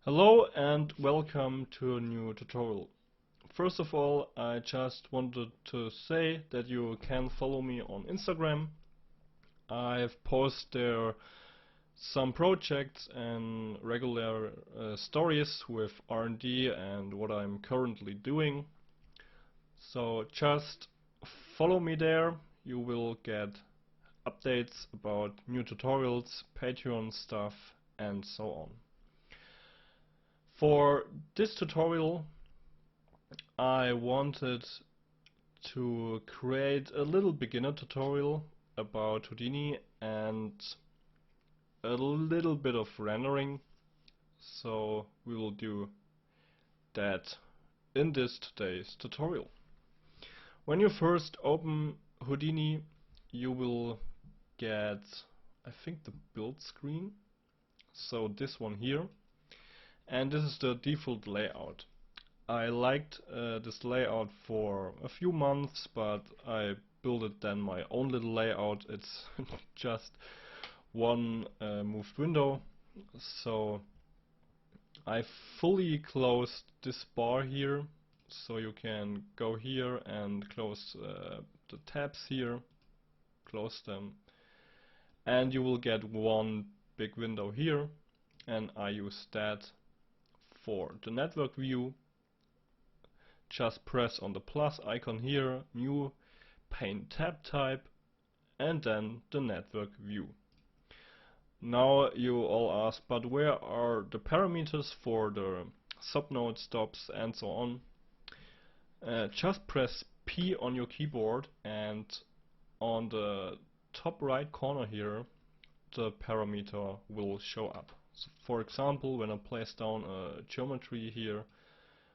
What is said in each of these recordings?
Hello and welcome to a new tutorial. First of all, I just wanted to say that you can follow me on Instagram. I've posted there some projects and regular stories with R&D and what I'm currently doing. So just follow me there. You will get updates about new tutorials, Patreon stuff and so on. For this tutorial, I wanted to create a little beginner tutorial about Houdini and a little bit of rendering, so we will do that in this today's tutorial. When you first open Houdini, you will get, I think, the build screen, so this one here. And this is the default layout. I liked this layout for a few months, but I built it then my own little layout. It's just one moved window. So I fully closed this bar here, so you can go here and close the tabs here, close them, and you will get one big window here, and I use that. For the network view, just press on the plus icon here, new pane tab type, and then the network view. Now you all ask, but where are the parameters for the subnode stops and so on? Just press P on your keyboard, and on the top right corner here the parameter will show up. So for example, when I place down a geometry here,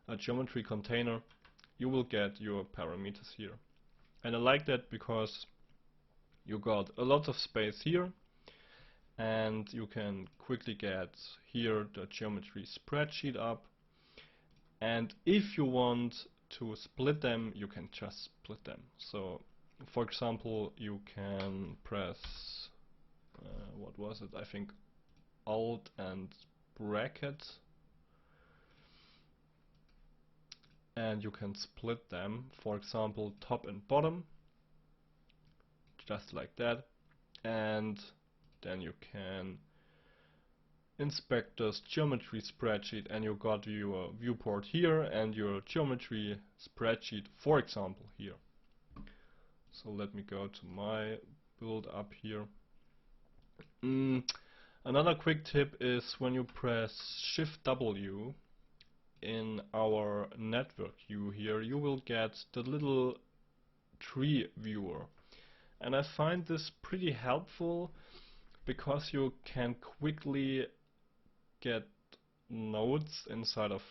a geometry container, you will get your parameters here. And I like that because you got a lot of space here, and you can quickly get here the geometry spreadsheet up. And if you want to split them, you can just split them. So for example, you can press what was it? I think Alt and bracket, and you can split them, for example top and bottom, just like that, and then you can inspect this geometry spreadsheet, and you got your viewport here and your geometry spreadsheet, for example, here. So let me go to my build up here. Another quick tip is when you press Shift W in our network view here, you will get the little tree viewer. And I find this pretty helpful because you can quickly get nodes inside of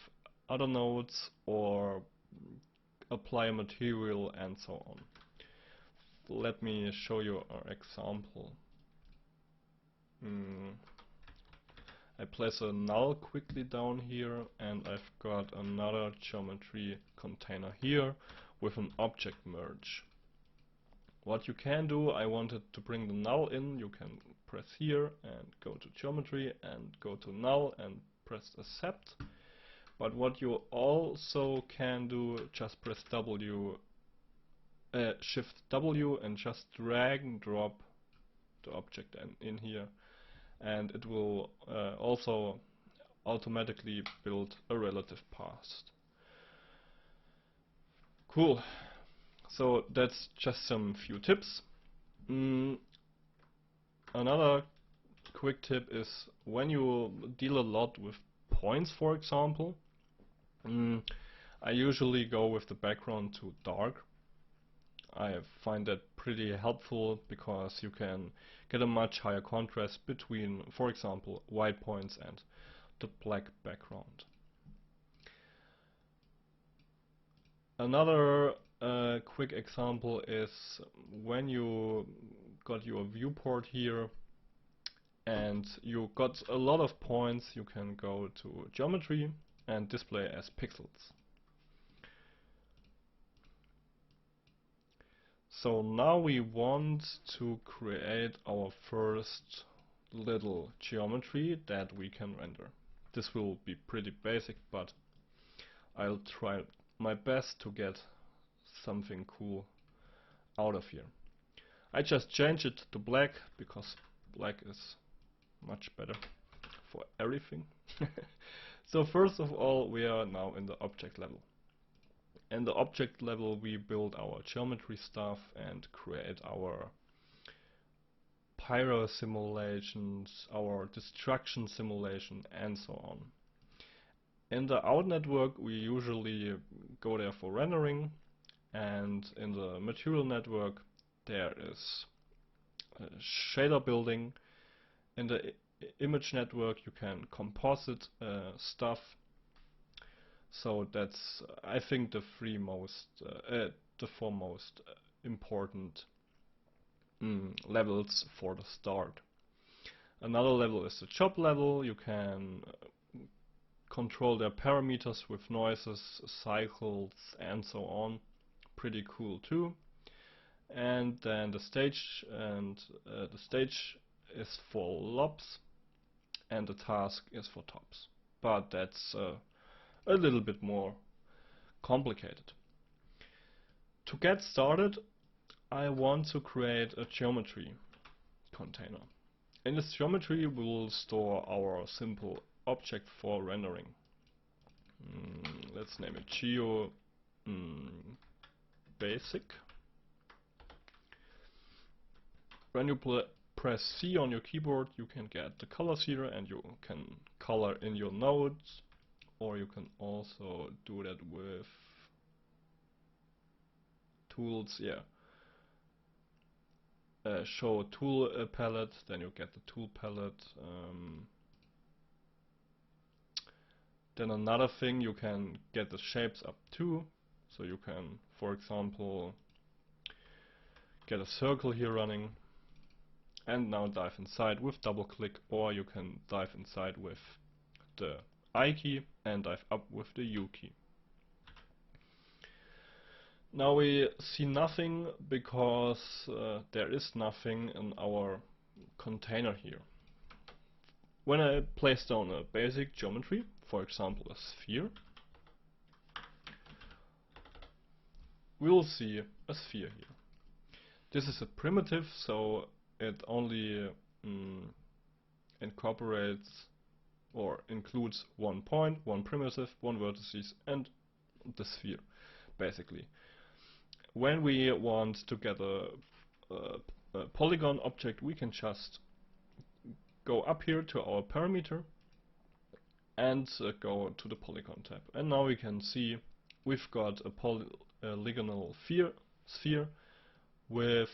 other nodes or apply a material and so on. Let me show you an example. I place a null quickly down here, and I've got another geometry container here with an object merge. What you can do, I wanted to bring the null in, you can press here and go to geometry and go to null and press accept. But what you also can do, just press Shift W and just drag and drop the object in here, and it will also automatically build a relative path. Cool. So that's just some few tips. Another quick tip is when you deal a lot with points, for example, I usually go with the background to dark. I find that pretty helpful because you can get a much higher contrast between, for example, white points and the black background. Another quick example is when you got your viewport here and you got a lot of points, you can go to geometry and display as pixels. So now we want to create our first little geometry that we can render. This will be pretty basic, but I'll try my best to get something cool out of here. I just change it to black because black is much better for everything. So first of all, we are now in the object level. In the object level we build our geometry stuff and create our pyro simulations, our destruction simulation, and so on. In the out network we usually go there for rendering, and in the material network there is shader building. In the image network you can composite stuff. So that's, I think, the four most important levels for the start. Another level is the job level. You can control their parameters with noises, cycles, and so on. Pretty cool too. And then the stage, and the stage is for lobs, and the task is for tops. But that's a little bit more complicated. To get started, I want to create a geometry container. In this geometry we will store our simple object for rendering. Let's name it geo basic. When you press C on your keyboard, you can get the colors here, and you can color in your nodes, or you can also do that with tools. Show tool palette, then you get the tool palette. Then another thing, you can get the shapes up too. So you can, for example, get a circle here running, and now dive inside with double click, or you can dive inside with the I key and dive up with the U key. Now we see nothing because there is nothing in our container here. When I place down a basic geometry, for example a sphere, we will see a sphere here. This is a primitive, so it only incorporates or includes one point, one primitive, one vertices, and the sphere, basically. When we want to get a polygon object, we can just go up here to our parameter and go to the polygon tab. And now we can see we've got a polygonal sphere with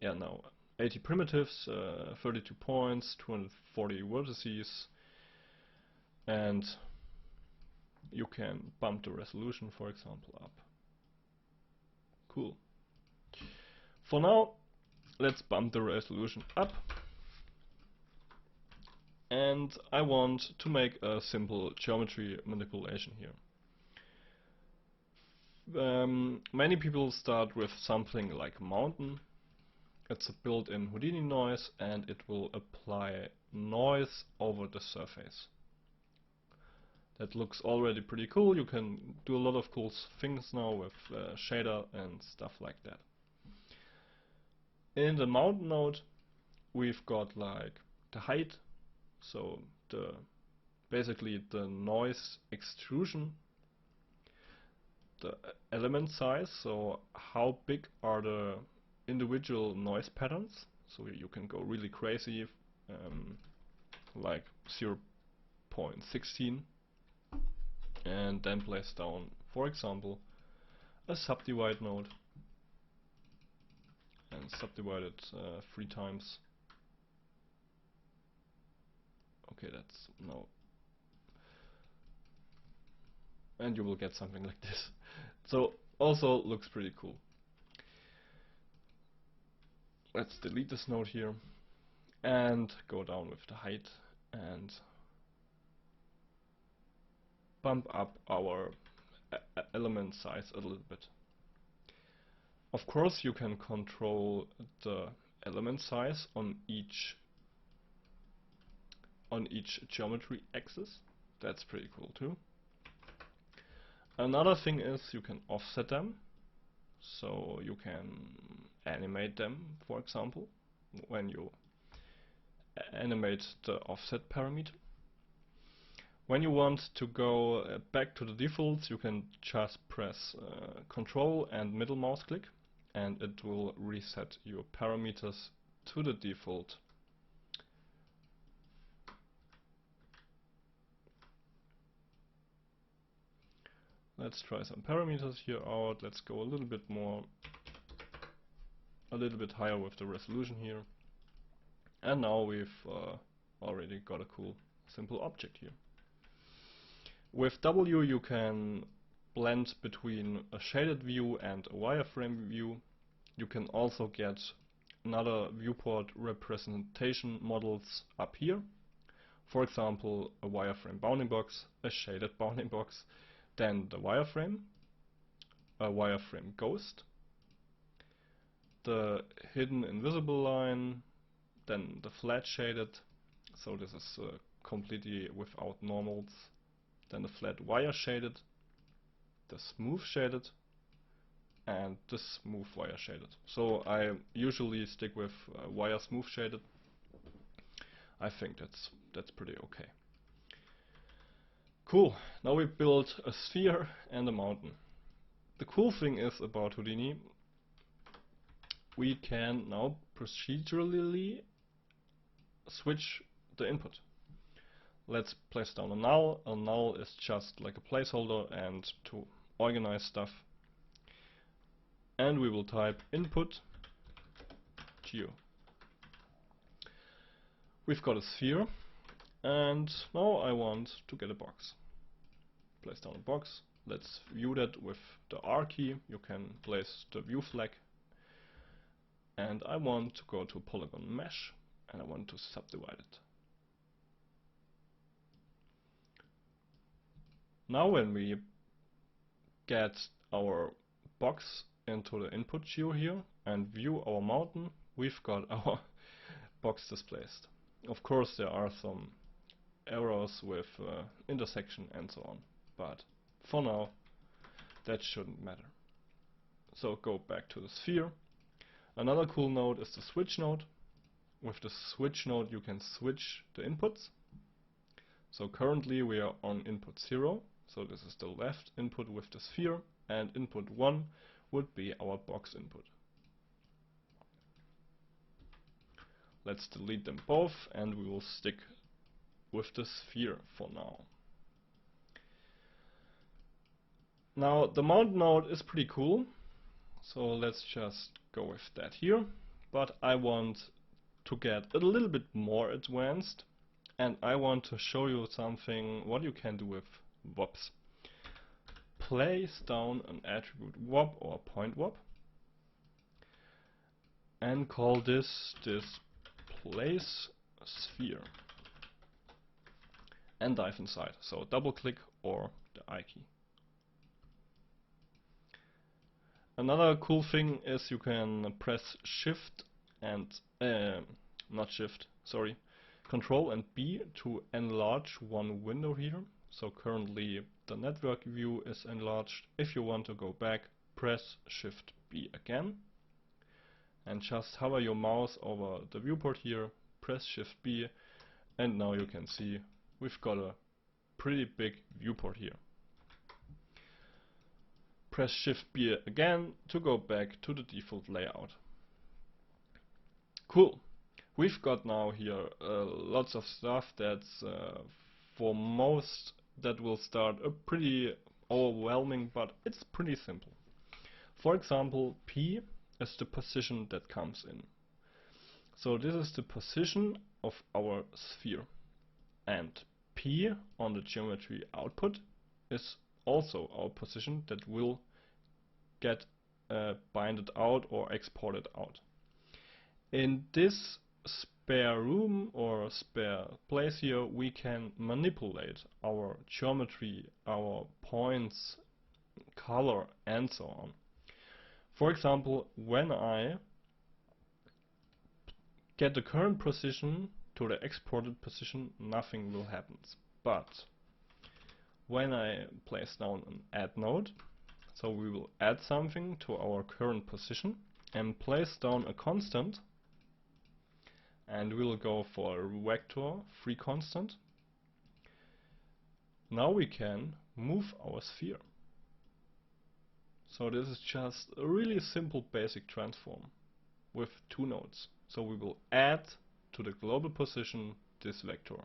now 80 primitives, 32 points, 240 vertices, and you can bump the resolution, for example, up. Cool. For now, let's bump the resolution up, and I want to make a simple geometry manipulation here. Many people start with something like mountain. It's a built-in Houdini noise, and it will apply noise over the surface. That looks already pretty cool. You can do a lot of cool things now with shader and stuff like that. In the mountain node, we've got like the height, so basically the noise extrusion, the element size, so how big are the individual noise patterns, so you can go really crazy, like 0.16, and then place down, for example, a subdivide node and subdivide it 3 times. Okay, that's no, and you will get something like this. So also looks pretty cool. Let's delete this node here and go down with the height and bump up our element size a little bit. Of course you can control the element size on each on each geometry axis. That's pretty cool too. Another thing is you can offset them, so you can animate them, for example, when you animate the offset parameter. When you want to go back to the defaults, you can just press Control and middle mouse click, and it will reset your parameters to the default. Let's try some parameters here out. Let's go a little bit higher with the resolution here. And now we've already got a cool simple object here. With W you can blend between a shaded view and a wireframe view. You can also get another viewport representation models up here. For example, a wireframe bounding box, a shaded bounding box, then the wireframe, a wireframe ghost, the hidden invisible line, then the flat shaded, so this is completely without normals, then the flat wire shaded, the smooth shaded, and the smooth wire shaded. So I usually stick with wire smooth shaded. I think that's pretty okay. Cool, now we built a sphere and a mountain. The cool thing is about Houdini, we can now procedurally switch the input. Let's place down a null. A null is just like a placeholder and to organize stuff. And we will type input geo. We've got a sphere, and now I want to get a box. Place down a box. Let's view that with the R key. You can place the view flag. And I want to go to polygon mesh, and I want to subdivide it. Now when we get our box into the input geo here and view our mountain, we've got our box displaced. Of course there are some errors with intersection and so on, but for now that shouldn't matter. So go back to the sphere. Another cool node is the switch node. With the switch node you can switch the inputs. So currently we are on input 0, so this is the left input with the sphere, and input 1 would be our box input. Let's delete them both and we will stick with the sphere for now. Now the mountain node is pretty cool, so let's just go with that here, but I want to get a little bit more advanced, and I want to show you something what you can do with WOPs. Place down an attribute WOP or point WOP and call this place sphere and dive inside. So double click or the I key. Another cool thing is you can press shift and Control and B to enlarge one window here. So currently the network view is enlarged. If you want to go back, press Shift B again and just hover your mouse over the viewport here, press Shift B, and now you can see we've got a pretty big viewport here. Press Shift B again to go back to the default layout. Cool. We've got now here lots of stuff that's for most that will start pretty overwhelming, but it's pretty simple. For example, P is the position that comes in. So this is the position of our sphere, and P on the geometry output is also our position that will get binded out or exported out. In this spare room or spare place here, we can manipulate our geometry, our points, color, and so on. For example, when I get the current position to the exported position, nothing will happen. But when I place down an add node, so we will add something to our current position and place down a constant, and we'll go for a vector free constant. Now we can move our sphere. So this is just a really simple basic transform with two nodes. So we will add to the global position this vector.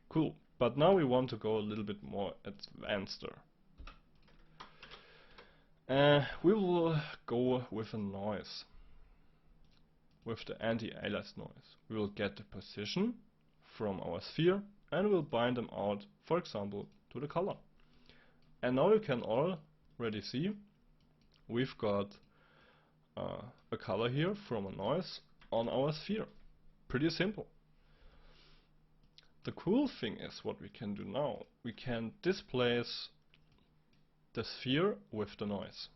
Cool, but now we want to go a little bit more advanced. We will go with a noise, with the anti-aliased noise. We will get the position from our sphere and we'll bind them out, for example, to the color. And now you can already see we've got a color here from a noise on our sphere. Pretty simple. The cool thing is what we can do now. We can displace the sphere with the noise.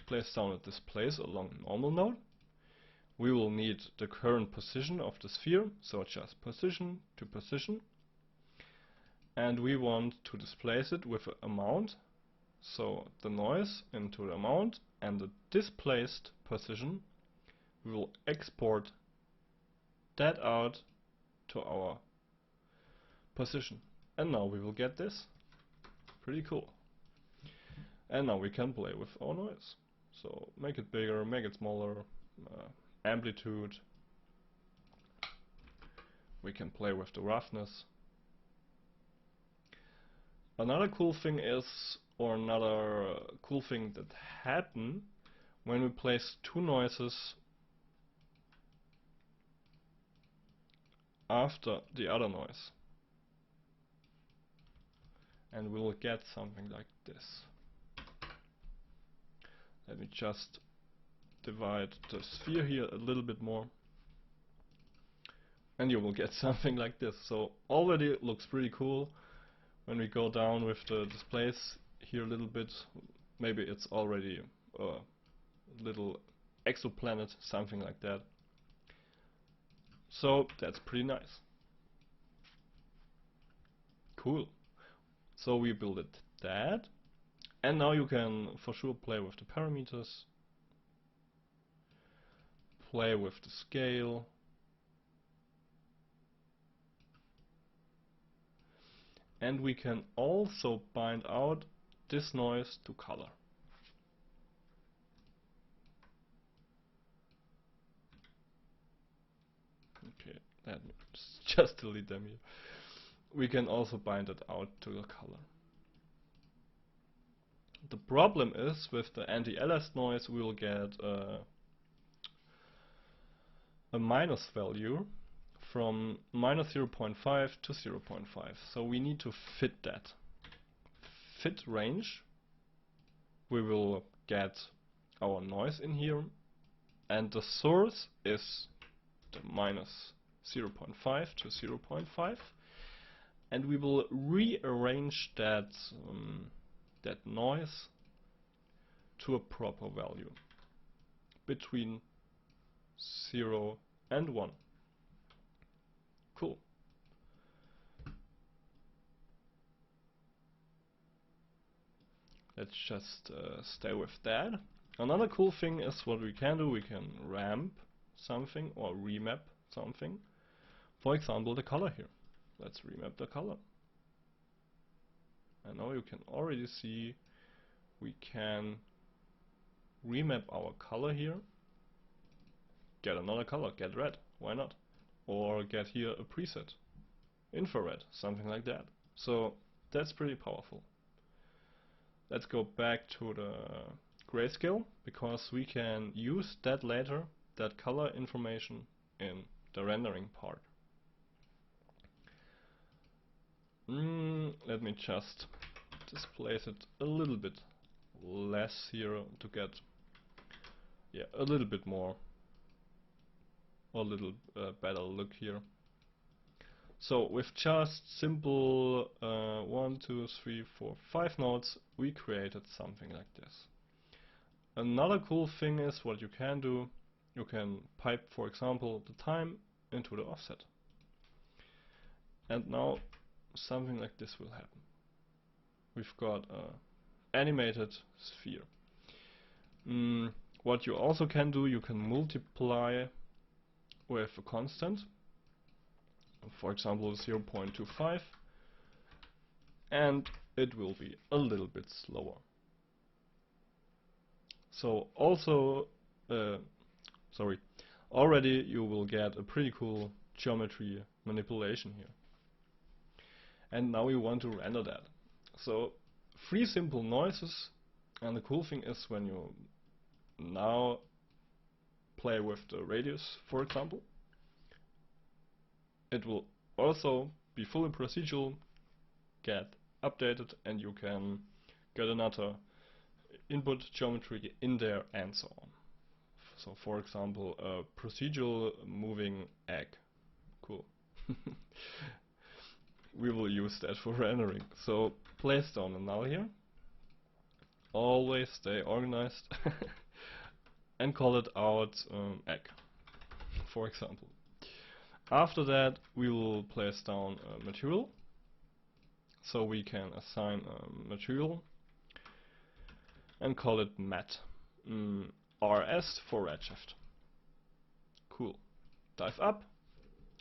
Place down a displace along the normal node. We will need the current position of the sphere, so just position to position. And we want to displace it with an amount, so the noise into the amount, and the displaced position, we will export that out to our position. And now we will get this. Pretty cool. And now we can play with our noise. So make it bigger, make it smaller, amplitude. We can play with the roughness. Another cool thing is, or another cool thing that happen when we place two noises after the other noise. And we'll get something like this. Let me just divide the sphere here a little bit more. And you will get something like this. So already it looks pretty cool. When we go down with the displays here a little bit, maybe it's already a little exoplanet, something like that. So that's pretty nice. Cool. So we built it that. And now you can for sure play with the parameters, play with the scale, and we can also bind out this noise to color. Okay, let me just delete them here. We can also bind it out to the color. The problem is with the anti-aliased noise we will get a minus value from minus 0.5 to 0.5. So we need to fit that. Fit range. We will get our noise in here, and the source is the minus 0.5 to 0.5, and we will rearrange that that noise to a proper value between 0 and 1. Cool. Let's just stay with that. Another cool thing is what we can do. We can ramp something or remap something. For example, the color here. Let's remap the color. And now you can already see we can remap our color here. Get another color, get red, why not? Or get here a preset, infrared, something like that. So that's pretty powerful. Let's go back to the grayscale, because we can use that later, that color information, in the rendering part. Let me just displace it a little bit less here to get a little bit more, or a little better look here. So with just simple 1, 2, 3, 4, 5 nodes, we created something like this. Another cool thing is what you can do. you can pipe, for example, the time into the offset. And now something like this will happen. We've got a animated sphere. What you also can do, you can multiply with a constant, for example 0.25, and it will be a little bit slower. So also, already you will get a pretty cool geometry manipulation here. And now we want to render that. So 3 simple noises, and the cool thing is when you now play with the radius, for example, it will also be fully procedural, get updated, and you can get another input geometry in there and so on. So for example, a procedural moving egg. Cool. We will use that for rendering. So place down a null here. Always stay organized. And call it out egg, for example. After that we will place down a material. So we can assign a material and call it mat. RS for Redshift. Cool. Dive up,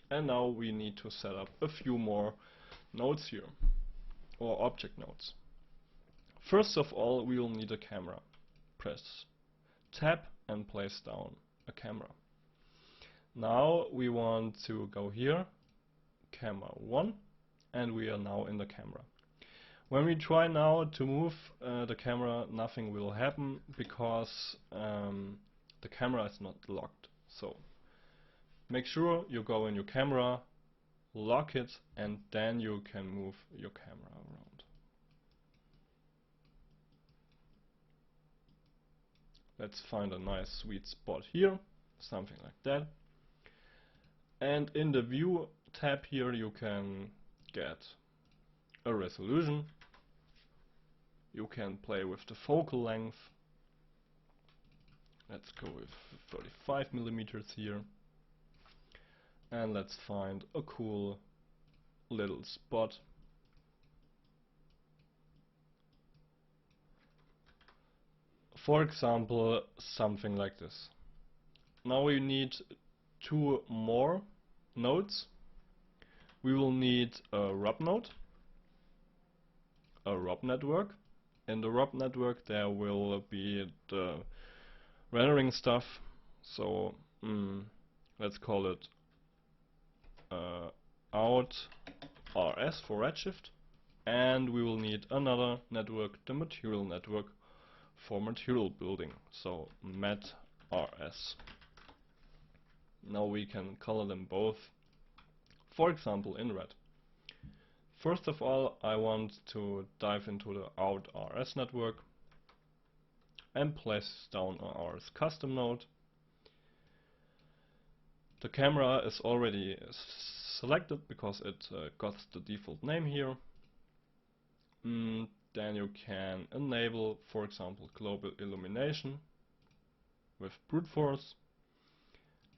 and now we need to set up a few more nodes here, or object nodes. First of all, we will need a camera. Press tab and place down a camera. Now we want to go here, camera 1, and we are now in the camera. When we try now to move the camera, nothing will happen because the camera is not locked. So make sure you go in your camera, lock it, and then you can move your camera around. Let's find a nice sweet spot here, something like that. And in the view tab here you can get a resolution. You can play with the focal length. Let's go with 35 millimeters here. And let's find a cool little spot. For example, something like this. Now we need 2 more nodes. We will need a ROP node, a ROP network. In the ROP network there will be the rendering stuff. So let's call it out RS for Redshift. And we will need another network, the material network, for material building. So mat RS. Now we can color them both, for example in red. First of all, I want to dive into the out RS network and place down a RS custom node. The camera is already selected because it got the default name here. Then you can enable, for example, global illumination with brute force.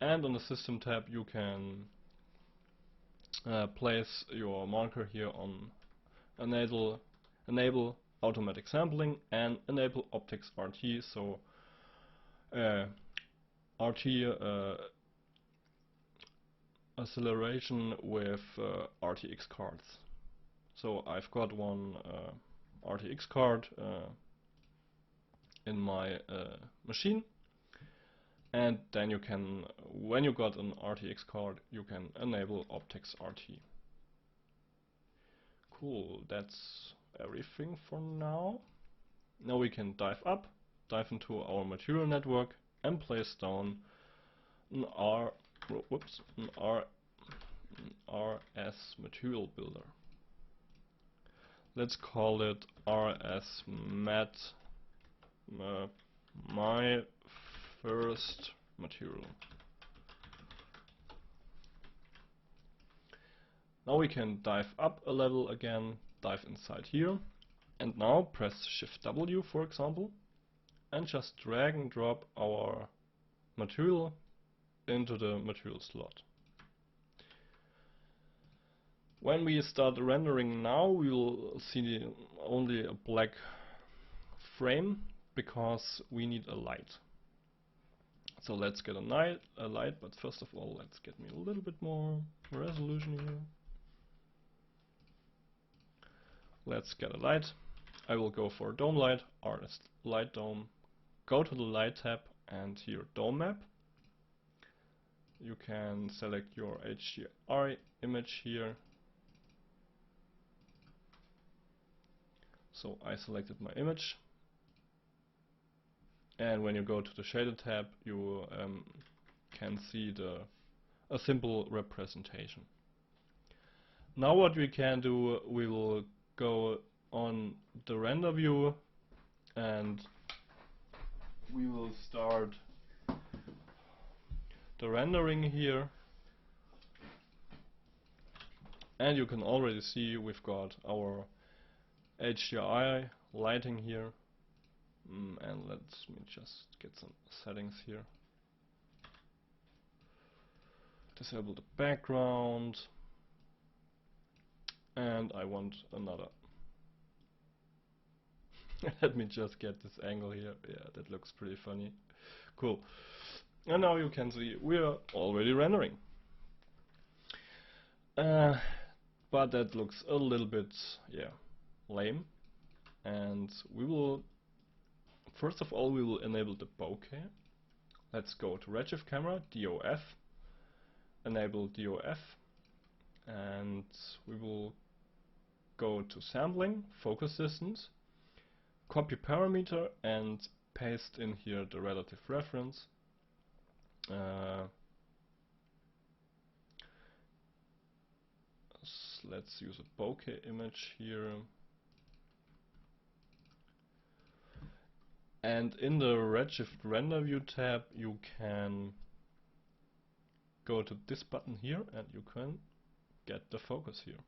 And on the system tab you can place your marker here on enable automatic sampling and enable optics RT. So RT acceleration with RTX cards. So I've got one RTX card in my machine, and then you can, when you got an RTX card, you can enable optics RT. Cool, that's everything for now. Now we can dive up, dive into our material network and place down an RS material builder. Let's call it RS mat my first material. Now we can dive up a level again, dive inside here, and now press Shift W, for example, and just drag and drop our material into the material slot. When we start rendering now, we will see only a black frame because we need a light. So let's get a light, but first of all, let's get me a little bit more resolution here. Let's get a light. I will go for a dome light, Artist Light Dome. Go to the Light tab and here Dome Map. You can select your HDRI image here. So I selected my image. And when you go to the Shaded tab, you can see a simple representation. Now what we can do, we will go on the render view and we will start the rendering here. And you can already see we've got our HDRI lighting here. And let me just get some settings here. Disable the background. And I want another. Let me just get this angle here. Yeah, that looks pretty funny. Cool. And now you can see we are already rendering. But that looks a little bit, yeah, lame. And we will, first of all, we will enable the bokeh. Let's go to Redshift camera, DOF, enable DOF, and we will go to sampling, focus distance, copy parameter and paste in here the relative reference. Let's use a bokeh image here. And in the Redshift render view tab you can go to this button here and you can get the focus here.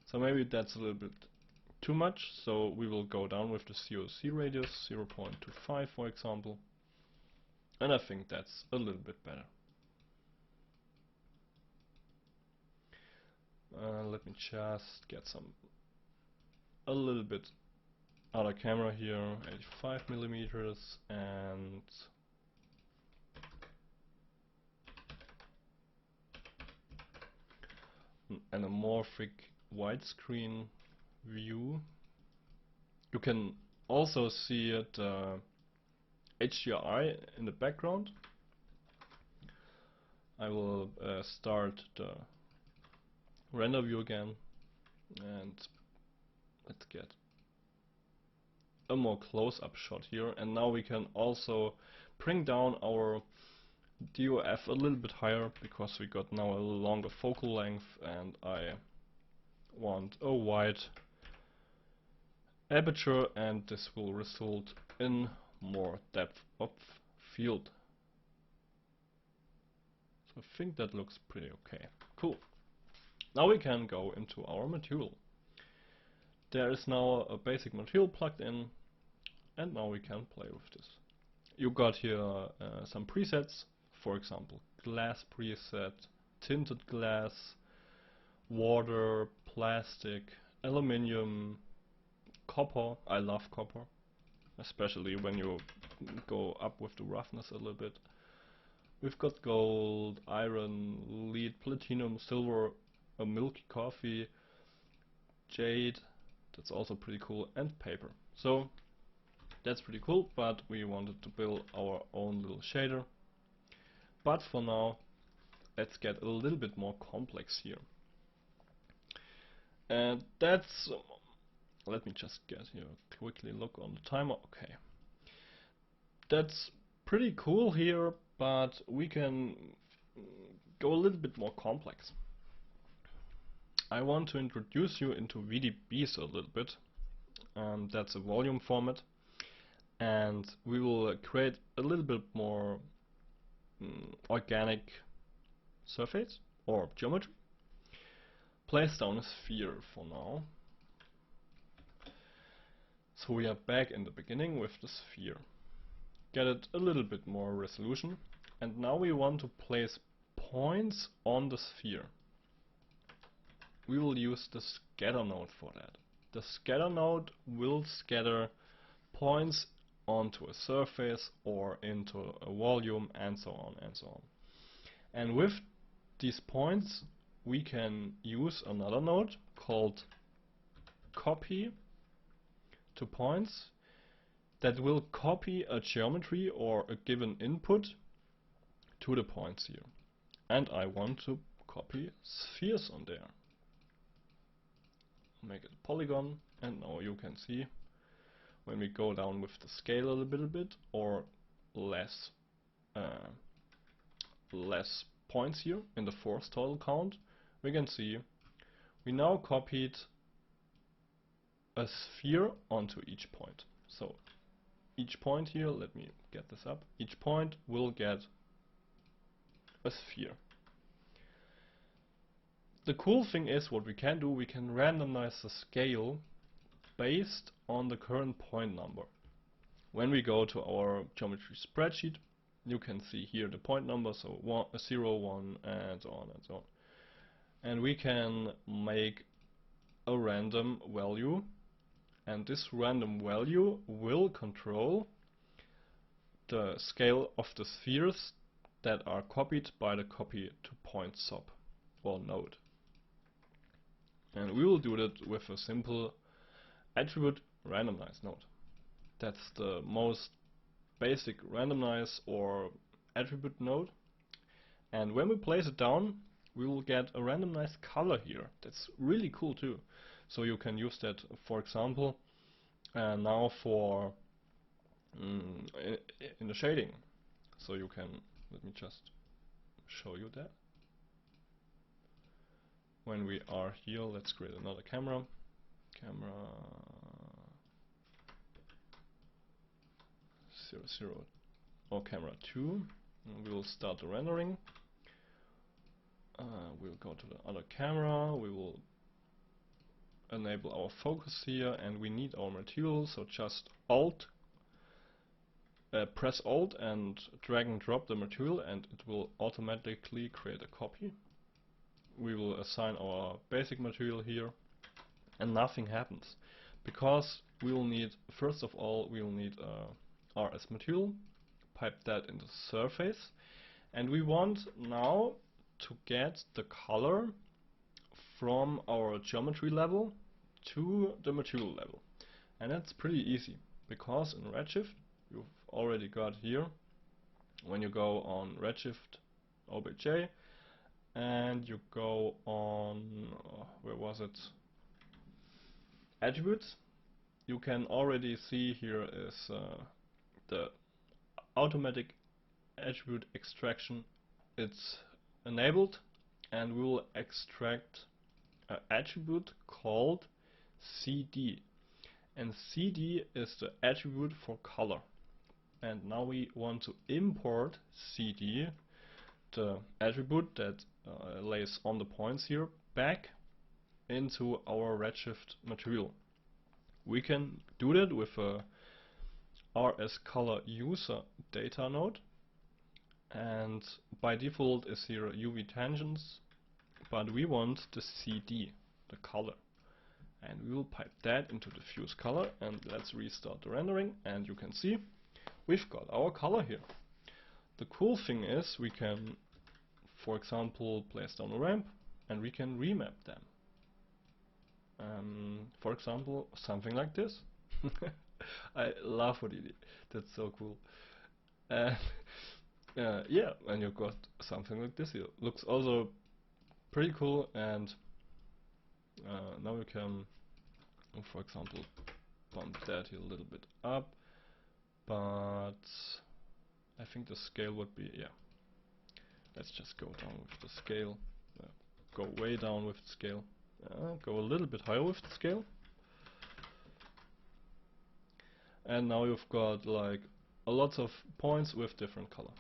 So maybe that's a little bit too much, so we will go down with the COC radius, 0.25 for example. And I think that's a little bit better. Let me just get a little bit other camera here, 85 millimeters and an anamorphic widescreen view. You can also see the HDRI in the background. I will start the render view again and let's get a more close-up shot here. And now we can also bring down our DOF a little bit higher because we got now a longer focal length and I want a wide aperture, and this will result in more depth of field. So I think that looks pretty okay. Cool. Now we can go into our material. There is now a basic material plugged in and now we can play with this. You got here some presets, for example glass preset, tinted glass, water, plastic, aluminium, copper. I love copper, especially when you go up with the roughness a little bit. We've got gold, iron, lead, platinum, silver, a milky coffee, jade, that's also pretty cool, and paper. So that's pretty cool, but we wanted to build our own little shader. But for now, let's get a little bit more complex here. And that's, let me just get here, quickly look on the timer. Okay, that's pretty cool here, but we can go a little bit more complex. I want to introduce you into VDBs a little bit. That's a volume format, and we will create a little bit more organic surface or geometry. Place down a sphere for now. So we are back in the beginning with the sphere. get it a little bit more resolution. And now we want to place points on the sphere. We will use the scatter node for that. The scatter node will scatter points onto a surface or into a volume, and so on and so on. And with these points we can use another node called copy to points that will copy a geometry or a given input to the points here. And I want to copy spheres on there. Make it a polygon, and now you can see when we go down with the scale a little bit, or less points here in the force total count, we can see we now copied a sphere onto each point. So each point here, let me get this up, each point will get a sphere. The cool thing is what we can do, we can randomize the scale based on the current point number. When we go to our geometry spreadsheet, you can see here the point number, so 0, 1, and so on and so on. And we can make a random value, and this random value will control the scale of the spheres that are copied by the copy to point sub or node. And we will do that with a simple attribute randomize node. That's the most basic randomize or attribute node. And when we place it down, we will get a randomized color here. That's really cool too. So you can use that, for example, now for in the shading. So you can, let me just show you that. When we are here, let's create another camera. Camera 00 or camera 2. And we will start the rendering. We'll go to the other camera. We will enable our focus here, and we need our material. So just press Alt and drag and drop the material, and it will automatically create a copy. We will assign our basic material here, and nothing happens, because we will need, first of all, we will need RS material, pipe that in the surface, and we want now to get the color from our geometry level to the material level. And that's pretty easy, because in Redshift you've already got here, when you go on Redshift OBJ and you go on, where was it, attributes, you can already see here is the automatic attribute extraction. It's enabled, and we will extract an attribute called CD, and CD is the attribute for color. And now we want to import CD, the attribute that lays on the points here, back into our Redshift material. We can do that with a RS color user data node, and by default is here UV tangents, but we want the CD, the color, and we will pipe that into diffuse color. And let's restart the rendering, and you can see we've got our color here. The cool thing is we can, for example, place down a ramp and we can remap them. For example, something like this. I love Houdini, that's so cool. Yeah, and you've got something like this here. Looks also pretty cool, and now we can, for example, bump that here a little bit up, but I think the scale would be, yeah. Let's just go down with the scale, go way down with the scale, go a little bit higher with the scale. And now you've got like a lot of points with different color.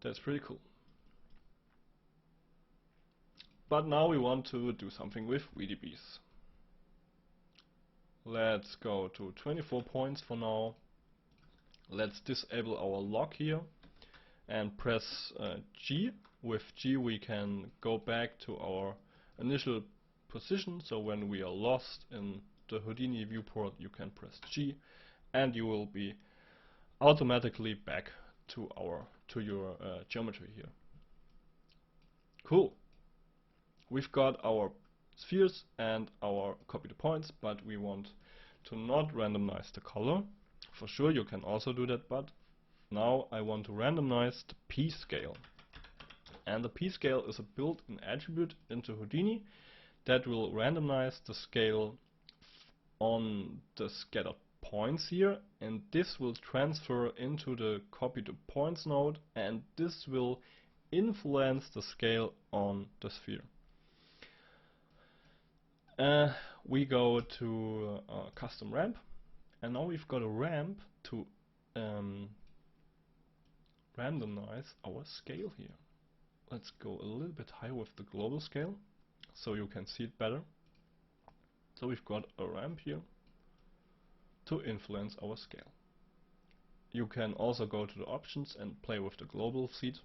That's pretty cool. But now we want to do something with VDBs. Let's go to 24 points for now. Let's disable our lock here and press G. With G we can go back to our initial position, so when we are lost in the Houdini viewport you can press G and you will be automatically back to your geometry here. Cool. We've got our spheres and our copy the points, but we want to not randomize the color. For sure you can also do that, but now I want to randomize the Pscale. And the Pscale is a built-in attribute into Houdini that will randomize the scale on the scattered points here, and this will transfer into the copy to points node, and this will influence the scale on the sphere. We go to custom ramp, and now we've got a ramp to randomize our scale here. Let's go a little bit higher with the global scale so you can see it better. So we've got a ramp here to influence our scale. You can also go to the options and play with the global seed.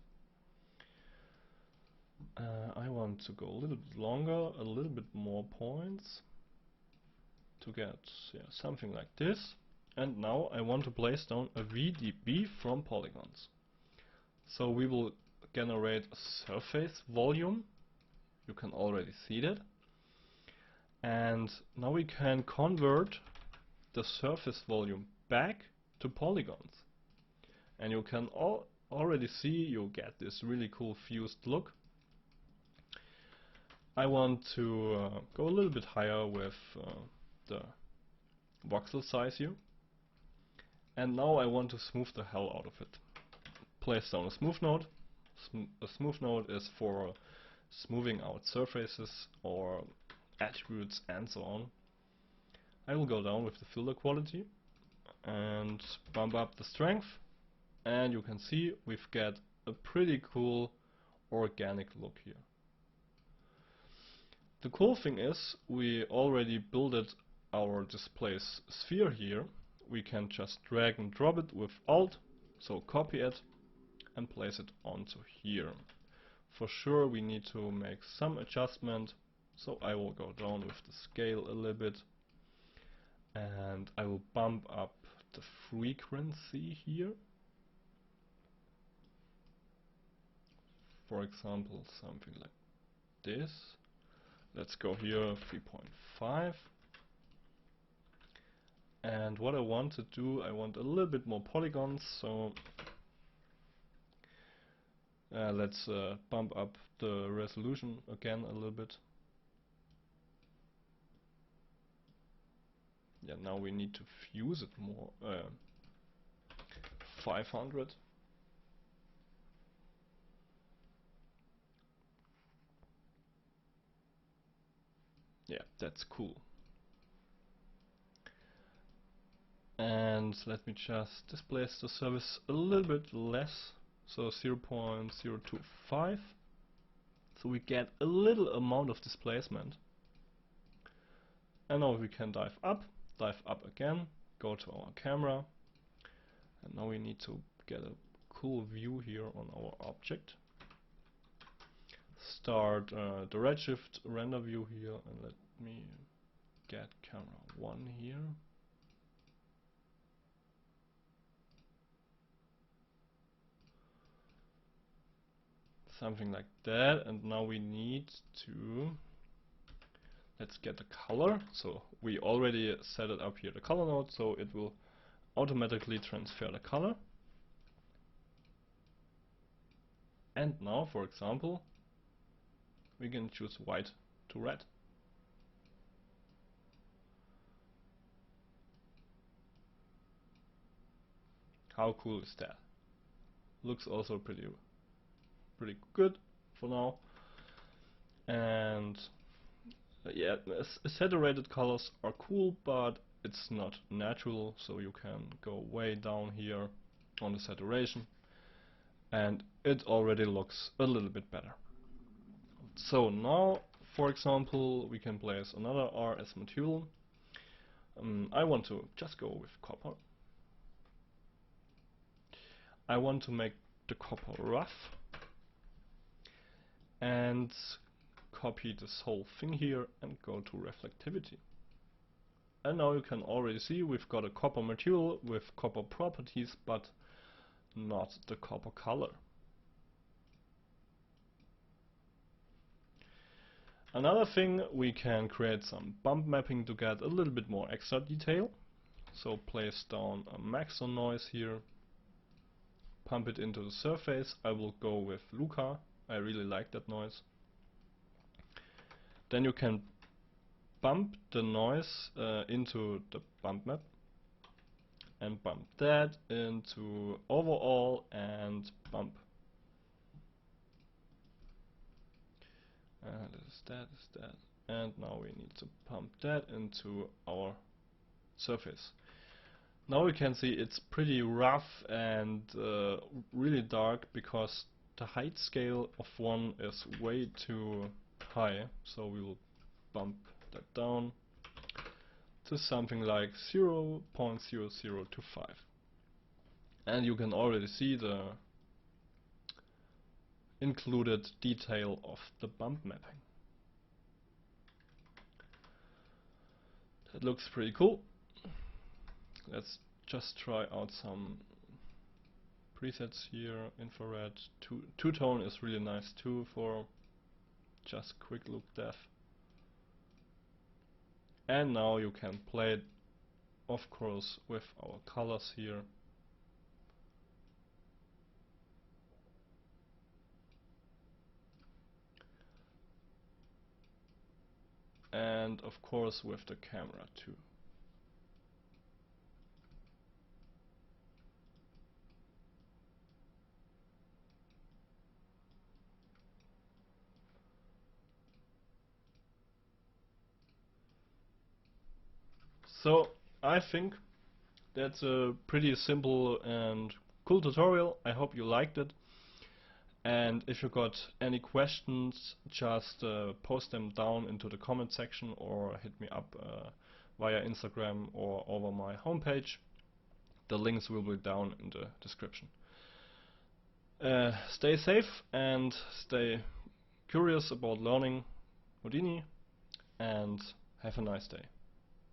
I want to go a little bit longer, a little bit more points to get something like this. And now I want to place down a VDB from polygons. So we will generate a surface volume. You can already see that. And now we can convert the surface volume back to polygons. And you can already see you get this really cool fused look. I want to go a little bit higher with the voxel size here. And now I want to smooth the hell out of it. Place down a smooth node. A smooth node is for smoothing out surfaces or attributes and so on. I will go down with the filter quality and bump up the strength, and you can see we've got a pretty cool organic look here. The cool thing is we already built our display sphere here. We can just drag and drop it with Alt, so copy it and place it onto here. For sure we need to make some adjustment, so I will go down with the scale a little bit and I will bump up the frequency here. For example, something like this. Let's go here 3.5. And what I want to do, I want a little bit more polygons, so let's bump up the resolution again a little bit. Yeah, now we need to fuse it more. 500. Yeah, that's cool. And let me just displace the surface a little bit less, so 0.025. So we get a little amount of displacement. And now we can dive up again, go to our camera, and now we need to get a cool view here on our object. Start the Redshift render view here, and let me get camera 1 here. Something like that, and now we need to, let's get the color. So we already set it up here, the color node, so it will automatically transfer the color. And now, for example, we can choose white to red. How cool is that? Looks also pretty good for now. And yeah, saturated colors are cool, but it's not natural, so you can go way down here on the saturation and it already looks a little bit better. So now, for example, we can place another R as material. I want to just go with copper. I want to make the copper rough and copy this whole thing here and go to Reflectivity. And now you can already see we've got a copper material with copper properties, but not the copper color. Another thing, we can create some bump mapping to get a little bit more extra detail. So place down a maxon noise here, pump it into the surface. I will go with Luca, I really like that noise. Then you can bump the noise into the bump map and bump that into overall and bump. Is that. And now we need to pump that into our surface. Now we can see it's pretty rough and really dark because the height scale of 1 is way too high. So we will bump that down to something like 0.0025. And you can already see the included detail of the bump mapping. That looks pretty cool. Let's just try out some presets here. Infrared two-tone is really nice too for just quick look depth. And now you can play it, of course, with our colors here. And of course with the camera too. So I think that's a pretty simple and cool tutorial. I hope you liked it. And if you got any questions, just post them down into the comment section or hit me up via Instagram or over my homepage. The links will be down in the description. Stay safe and stay curious about learning Houdini, and have a nice day.